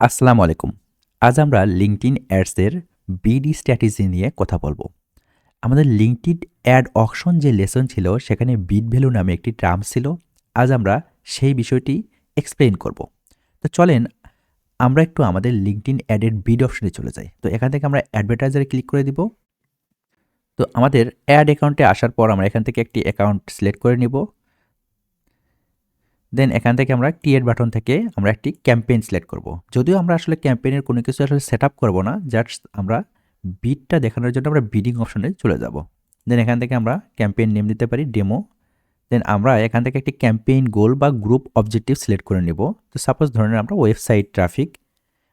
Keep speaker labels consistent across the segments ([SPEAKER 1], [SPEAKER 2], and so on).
[SPEAKER 1] আসসালামু আলাইকুম। আজ আমরা লিঙ্কডইন অ্যাডসের বিডি স্ট্র্যাটেজি নিয়ে কথা বলব। আমাদের লিঙ্কডইন অ্যাড অকশন যে লেসন ছিল সেখানে বিড ভ্যালু নামে একটি টার্ম ছিল। আজ আমরা সেই বিষয়টি এক্সপ্লেইন করব। তো চলেন আমরা একটু আমাদের লিঙ্কডইন অ্যাডের বিড অপশনে চলে যাই। তো এখান থেকে আমরা অ্যাডভার্টাইজারে ক্লিক করে দিব। তো আমাদের অ্যাড অ্যাকাউন্টে আসার পর আমরা এখান থেকে একটি অ্যাকাউন্ট সিলেক্ট করে নিব। দেন এখান থেকে আমরা ক্রিয়েট বাটন থেকে আমরা একটি ক্যাম্পেইন সিলেক্ট করব। যদিও আমরা আসলে ক্যাম্পেইনের কোনো কিছু আসলে সেট আপ করবো না, জাস্ট আমরা বিডটা দেখানোর জন্য আমরা বিডিং অপশনে চলে যাব। দেন এখান থেকে আমরা ক্যাম্পেইন নেম দিতে পারি ডেমো। দেন আমরা এখান থেকে একটি ক্যাম্পেইন গোল বা গ্রুপ অবজেক্টিভ সিলেক্ট করে নেব। তো সাপোজ ধরেন আমরা ওয়েবসাইট ট্রাফিক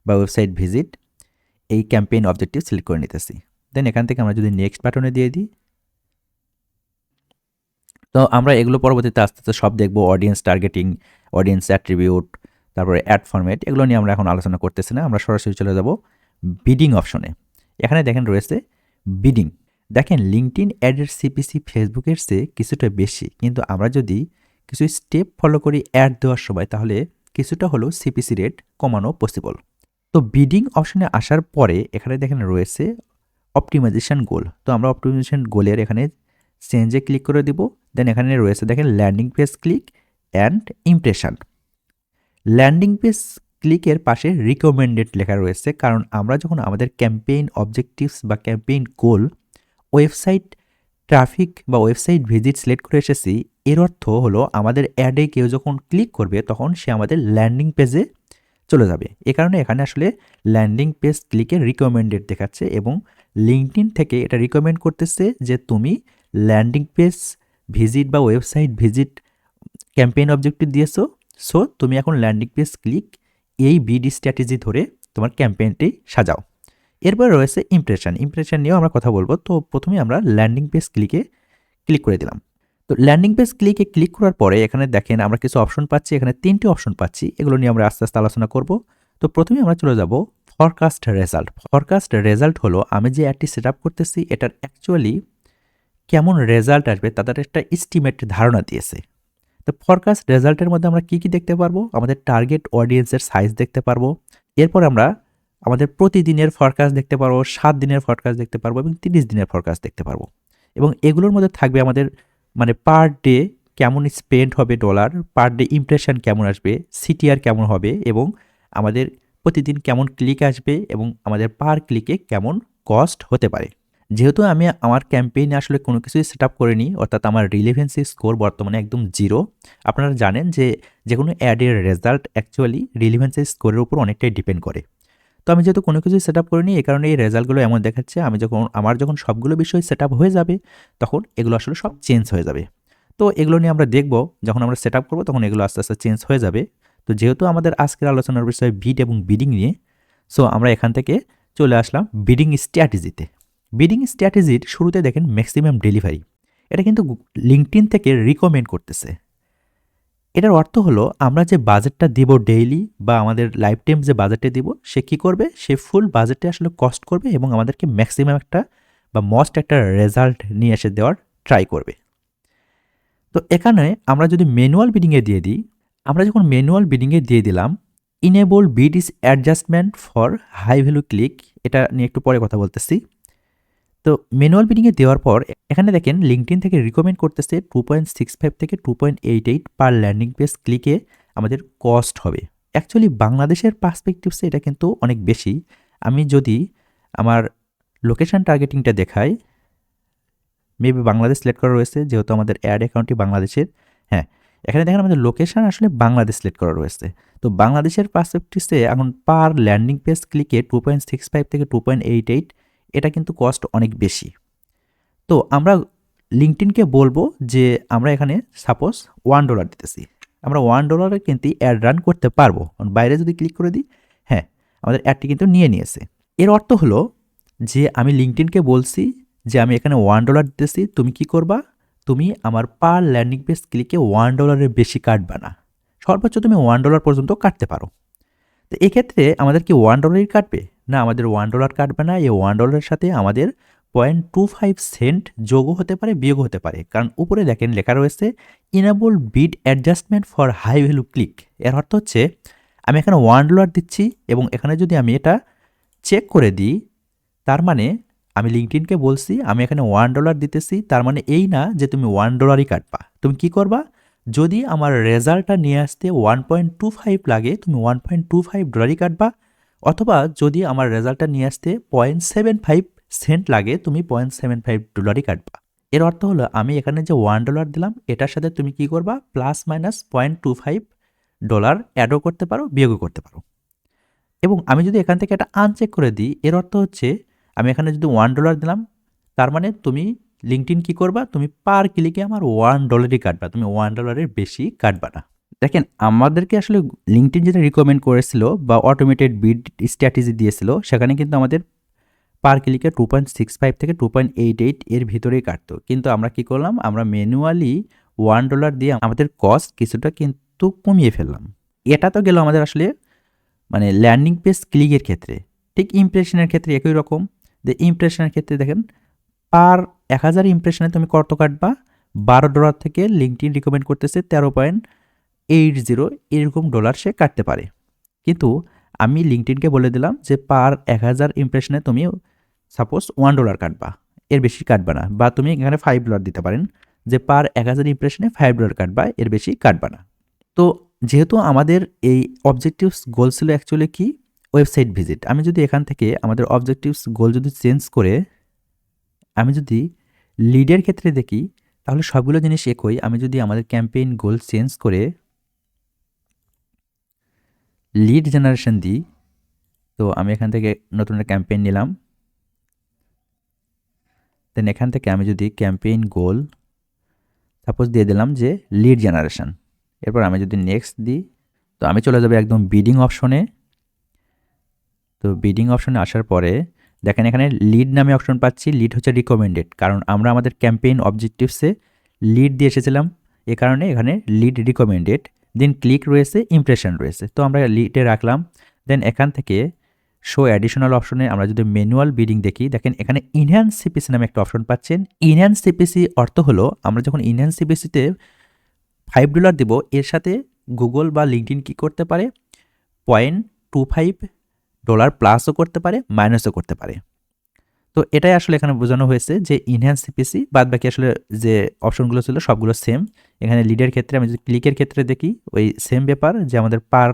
[SPEAKER 1] বা ওয়েবসাইট ভিজিট এই ক্যাম্পেইন অবজেক্টিভ সিলেক্ট করে নিতেছি। দেন এখান থেকে আমরা যদি নেক্সট বাটনে দিয়ে দিই, তো আমরা এগুলো পরবর্তীতে আস্তে আস্তে সব দেখব। অডিয়েন্স টার্গেটিং, অডিয়েন্স অ্যাট্রিবিউট, তারপরে অ্যাড ফরম্যাট, এগুলো নিয়ে আমরা এখন আলোচনা করতেছি না। আমরা সরাসরি চলে যাব বিডিং অপশনে। এখানে দেখেন রয়েছে বিডিং। দেখেন লিঙ্কডইন অ্যাডের সিপিসি ফেসবুকের চেয়ে কিছুটা বেশি, কিন্তু আমরা যদি কিছু স্টেপ ফলো করি অ্যাড দেওয়ার সময় তাহলে কিছুটা হলেও সিপিসি রেট কমানো পসিবল। তো বিডিং অপশনে আসার পরে এখানে দেখেন রয়েছে অপটিমাইজেশন গোল। তো আমরা অপটিমাইজেশন গোলের এখানে চেঞ্জে ক্লিক করে দিব। দেন এখানে রয়েছে দেখেন landing page click and impression. Landing page ক্লিকের পাশে রিকমেন্ডেড লেখা রয়েছে, কারণ আমরা যখন আমাদের ক্যাম্পেইন অবজেক্টিভস বা ক্যাম্পেইন গোল ওয়েবসাইট ট্রাফিক বা ওয়েবসাইট ভিজিট সিলেক্ট করে এসেছি, এর অর্থ হলো আমাদের অ্যাডে কেউ যখন ক্লিক করবে তখন সে আমাদের ল্যান্ডিং পেজে চলে যাবে। এ কারণে এখানে আসলে ল্যান্ডিং পেজ ক্লিকের রিকমেন্ডেড দেখাচ্ছে এবং লিঙ্কডইন থেকে এটা রিকমেন্ড করতেছে যে তুমি ল্যান্ডিং পেজ ভিজিট বা ওয়েবসাইট ভিজিট ক্যাম্পেইন অবজেক্টিভ দিয়েছো, সো তুমি এখন ল্যান্ডিং পেজ ক্লিক এই বিডি স্ট্র্যাটেজি ধরে তোমার ক্যাম্পেইনটি সাজাও। এরপর রয়েছে ইমপ্রেশন। ইমপ্রেশন নিয়েও আমরা কথা বলবো। তো প্রথমে আমরা ল্যান্ডিং পেজ ক্লিকে ক্লিক করে দিলাম। তো ল্যান্ডিং পেজ ক্লিকে ক্লিক করার পরে এখানে দেখেন আমরা কিছু অপশন পাচ্ছি। এখানে 3টি অপশন পাচ্ছি, এগুলো নিয়ে আমরা আস্তে আস্তে আলোচনা করব। তো প্রথমে আমরা চলে যাব ফরকাস্ট রেজাল্ট। ফরকাস্ট রেজাল্ট হলো আমি যে অ্যাডটি সেট আপ করতেছি এটার অ্যাকচুয়ালি কেমন রেজাল্ট আসবে তাদের একটা এস্টিমেট ধারণা দিয়েছে। তো ফরকাস্ট রেজাল্টের মধ্যে আমরা কি দেখতে পারবো? আমাদের টার্গেট অডিয়েন্সের সাইজ দেখতে পারবো। এরপর আমরা আমাদের প্রতিদিনের ফরকাস্ট দেখতে পারবো, 7 দিনের ফরকাস্ট দেখতে পারবো এবং 30 দিনের ফরকাস্ট দেখতে পারবো। এবং এগুলোর মধ্যে থাকবে আমাদের পার ডে কেমন স্পেন্ড হবে ডলার, পার ডে ইমপ্রেশন কেমন আসবে, সিটিআর কেমন হবে এবং আমাদের প্রতিদিন কেমন ক্লিক আসবে এবং আমাদের পার ক্লিকে কেমন কস্ট হতে পারে। যেহেতু আমি আমার ক্যাম্পেইনে আসলে কোনো কিছুই সেট আপ করিনি, অর্থাৎ আমার রিলেভেন্সি স্কোর বর্তমানে একদম 0। আপনারা জানেন যে কোনো অ্যাডের রেজাল্ট অ্যাকচুয়ালি রিলেভেন্সি স্কোরের উপর অনেকটাই ডিপেন্ড করে। তো আমি যেহেতু কোনো কিছুই সেট আপ করিনি, এই কারণে এই রেজাল্টগুলো এমন দেখাচ্ছে। আমার যখন সবগুলো বিষয় সেট আপ হয়ে যাবে তখন এগুলো আসলে সব চেঞ্জ হয়ে যাবে। তো এগুলো নিয়ে আমরা দেখব, যখন আমরা সেট আপ করবো তখন এগুলো আস্তে আস্তে চেঞ্জ হয়ে যাবে। তো যেহেতু আমাদের আজকের আলোচনার বিষয় বিড এবং বিডিং নিয়ে, সো আমরা এখান থেকে চলে আসলাম বিডিং স্ট্র্যাটেজিতে। বিডিং স্ট্র্যাটেজির শুরুতে দেখেন ম্যাক্সিমাম ডেলিভারি, এটা কিন্তু লিঙ্কডইন থেকে রিকমেন্ড করতেছে। এটার অর্থ হলো আমরা যে বাজেটটা দিব ডেইলি বা আমাদের লাইফ টাইম যে বাজেটে দিব, সে কী করবে, সে ফুল বাজেটে আসলে কস্ট করবে এবং আমাদেরকে ম্যাক্সিমাম একটা বা মস্ট একটা রেজাল্ট নিয়ে এসে দেওয়ার ট্রাই করবে। তো এখানে আমরা যদি ম্যানুয়াল বিডিংয়ে দিয়ে দিই, আমরা যখন ম্যানুয়াল বিডিংয়ে দিয়ে দিলাম enable bid is adjustment for high value click, এটা নিয়ে একটু পরে কথা বলতেছি। তো ম্যানুয়াল বিডিংয়ে দেওয়ার পর এখানে দেখেন লিঙ্কডইন থেকে রিকমেন্ড করতেছে 2.65 থেকে 2.88 পার ল্যান্ডিং পেজ ক্লিকে আমাদের কস্ট হবে। অ্যাকচুয়ালি বাংলাদেশের পার্সপেক্টিভসে এটা কিন্তু অনেক বেশি। আমি যদি আমার লোকেশন টার্গেটিংটা দেখাই, মেবি বাংলাদেশ সিলেক্ট করা রয়েছে যেহেতু আমাদের অ্যাড অ্যাকাউন্টটি বাংলাদেশের। হ্যাঁ, এখানে দেখেন আমাদের লোকেশন আসলে বাংলাদেশ সিলেক্ট করা রয়েছে। তো বাংলাদেশের পার্সপেক্টিভসে এখন পার ল্যান্ডিং পেজ ক্লিকে 2.65 থেকে 2.88 এটা কিন্তু কস্ট অনেক বেশি। তো আমরা লিঙ্কডইনকে বলবো যে আমরা এখানে সাপোজ $1 দিতেছি, আমরা $1 কিন্তু অ্যাড রান করতে পারবো। বাইরে যদি ক্লিক করে দিই, হ্যাঁ আমাদের অ্যাডটি কিন্তু নিয়েছে। এর অর্থ হলো যে আমি লিঙ্কডইনকে বলছি যে আমি এখানে $1 দিতেছি, তুমি কি করবা, তুমি আমার পার ল্যান্ডিং পেজ ক্লিকে $1 বেশি কাটবা না, সর্বোচ্চ তুমি $1 পর্যন্ত কাটতে পারো। তো এক্ষেত্রে আমাদের কি $1 কাটবে না, আমাদের $1 কাটবে না। এই $1 সাথে আমাদের 0.25 সেন্ট যোগও হতে পারে, বিয়োগ হতে পারে, কারণ উপরে দেখেন লেখা রয়েছে enable bid adjustment for high value click. এর অর্থ হচ্ছে আমি এখানে $1 দিচ্ছি এবং এখানে যদি আমি এটা চেক করে দিই, তার মানে আমি লিঙ্কডইনকে বলছি আমি এখানে $1 দিতেছি, তার মানে এই না যে তুমি $1ই কাটবা। তুমি কি করবা, যদি আমার রেজাল্টটা নিয়ে আসতে 1.25 লাগে তুমি $1.25ই কাটবা, অথবা যদি আমার রেজাল্টটা নিয়ে আসতে 0.75 সেন্ট লাগে তুমি $0.75ই কাটবা। এর অর্থ হলো আমি এখানে যে $1 দিলাম এটার সাথে তুমি কি করবা, প্লাস মাইনাস $0.25 অ্যাডও করতে পারো, বিয়োগও করতে পারো। এবং আমি যদি এখান থেকে এটা আনচেক করে দিই, এর অর্থ হচ্ছে আমি এখানে যদি $1 দিলাম, তার মানে তুমি লিঙ্কডইন কি করবা, তুমি পার ক্লিকে আমার $1ই কাটবা, তুমি $1 বেশি কাটবা না। দেখেন আমাদেরকে আসলে লিঙ্কডইন যেটা রিকমেন্ড করেছিল বা অটোমেটেড বিড স্ট্র্যাটেজি দিয়েছিল, সেখানে কিন্তু আমাদের পার ক্লিকে 2.65 থেকে 2.88 এর ভিতরেই কাটতো। কিন্তু আমরা কি করলাম, আমরা ম্যানুয়ালি $1 দিয়ে আমাদের কস্ট কিছুটা কিন্তু কমিয়ে ফেললাম। এটা তো গেল আমাদের আসলে মানে ল্যান্ডিং পেজ ক্লিকের ক্ষেত্রে। ঠিক ইমপ্রেশনের ক্ষেত্রে একই রকম, যে ইমপ্রেশনের ক্ষেত্রে দেখেন পার 1000 ইমপ্রেশনে তুমি কত কাটবা, $12 থেকে লিঙ্কডইন রিকমেন্ড করতেছে 13.80 এরকম ডলার সে কাটতে পারে। কিন্তু আমি লিঙ্কডইনকে বলে দিলাম যে পার 1000 ইমপ্রেশনে তুমি সাপোজ $1 কাটবা, এর বেশি কাটবা না, বা তুমি এখানে $5 দিতে পারেন যে পার 1000 ইমপ্রেশনে $5 কাটবা, এর বেশি কাটবা না। তো যেহেতু আমাদের এই অবজেক্টিভস গোল ছিল অ্যাকচুয়ালি কি, ওয়েবসাইট ভিজিট, আমি যদি এখান থেকে আমাদের অবজেক্টিভস গোল যদি চেঞ্জ করে আমি যদি লিডের ক্ষেত্রে দেখি, তাহলে সবগুলো জিনিস একই। আমি যদি আমাদের ক্যাম্পেইন গোল চেঞ্জ করে লিড জেনারেশন দিই, তো আমি এখান থেকে নতুন একটা ক্যাম্পেইন নিলাম, দেন এখান থেকে আমি যদি ক্যাম্পেইন গোল সাপোজ দিয়ে দিলাম যে লিড জেনারেশন, এরপর আমি যদি নেক্সট দিই, তো আমি চলে যাবো একদম বিডিং অপশনে। তো বিডিং অপশনে আসার পরে দেখেন এখানে লিড নামে অপশন পাচ্ছি, লিড হচ্ছে রিকমেন্ডেড, কারণ আমরা আমাদের ক্যাম্পেইন অবজেক্টিভসে লিড দিয়ে এসেছিলাম, এ কারণে এখানে লিড রিকমেন্ডেড। দেন ক্লিক রয়েছে, ইমপ্রেশন রয়েছে, তো আমরা লিডে রাখলাম। দেন এখান থেকে শো অ্যাডিশনাল অপশনে আমরা যদি ম্যানুয়াল বিডিং দেখি, দেখেন এখানে ইনহ্যান্স সিপিসি নামে একটা অপশন পাচ্ছেন। ইনহ্যান্স সিপিসি অর্থ হলো আমরা যখন ইনহ্যান্স সিপিসিতে $5 দেব, এর সাথে গুগল বা লিঙ্কডইন কী করতে পারে, $0.25 প্লাসও করতে পারে, মাইনাসও করতে পারে। তো এটাই আসলে এখানে বোঝানো হয়েছে যে ইনহ্যান্স সিপিসি, বাদ বাকি আসলে যে অপশনগুলো ছিল সবগুলো সেম। এখানে লিডের ক্ষেত্রে আমি যদি ক্লিকের ক্ষেত্রে দেখি ওই সেম ব্যাপার, যে আমাদের পার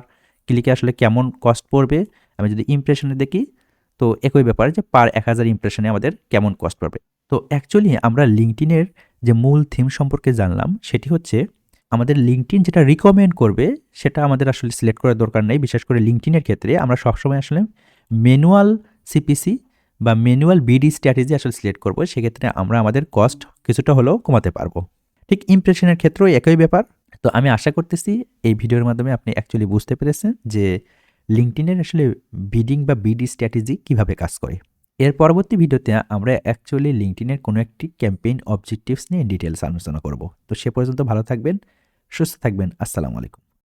[SPEAKER 1] ক্লিকে আসলে কেমন কস্ট পড়বে। আমি যদি ইমপ্রেশনে দেখি তো একই ব্যাপার, যে পার 1000 ইমপ্রেশনে আমাদের কেমন কস্ট পড়বে। তো অ্যাকচুয়ালি আমরা লিঙ্কডইনের যে মূল থিম সম্পর্কে জানলাম, সেটি হচ্ছে আমাদের লিঙ্কডইন যেটা রিকমেন্ড করবে সেটা আমাদের আসলে সিলেক্ট করার দরকার নেই। বিশেষ করে লিঙ্কডইনের ক্ষেত্রে আমরা সবসময় আসলে ম্যানুয়াল সিপিসি বা ম্যানুয়াল বিডি স্ট্র্যাটেজি আসলে সিলেক্ট করব, সেক্ষেত্রে আমরা আমাদের কস্ট কিছুটা হলেও কমাতে পারবো। ঠিক ইমপ্রেশনের ক্ষেত্রেও একই ব্যাপার। তো আমি আশা করতেছি এই ভিডিওর মাধ্যমে আপনি অ্যাকচুয়ালি বুঝতে পেরেছেন যে লিঙ্কডইনের আসলে বিডিং বা বিডি স্ট্র্যাটেজি কিভাবে কাজ করে। এর পরবর্তী ভিডিওতে আমরা অ্যাকচুয়ালি লিঙ্কডইনের কোনো একটি ক্যাম্পেইন অবজেক্টিভস নিয়ে ডিটেলস আলোচনা করব। তো সে পর্যন্ত ভালো থাকবেন, সুস্থ থাকবেন। আসসালামু আলাইকুম।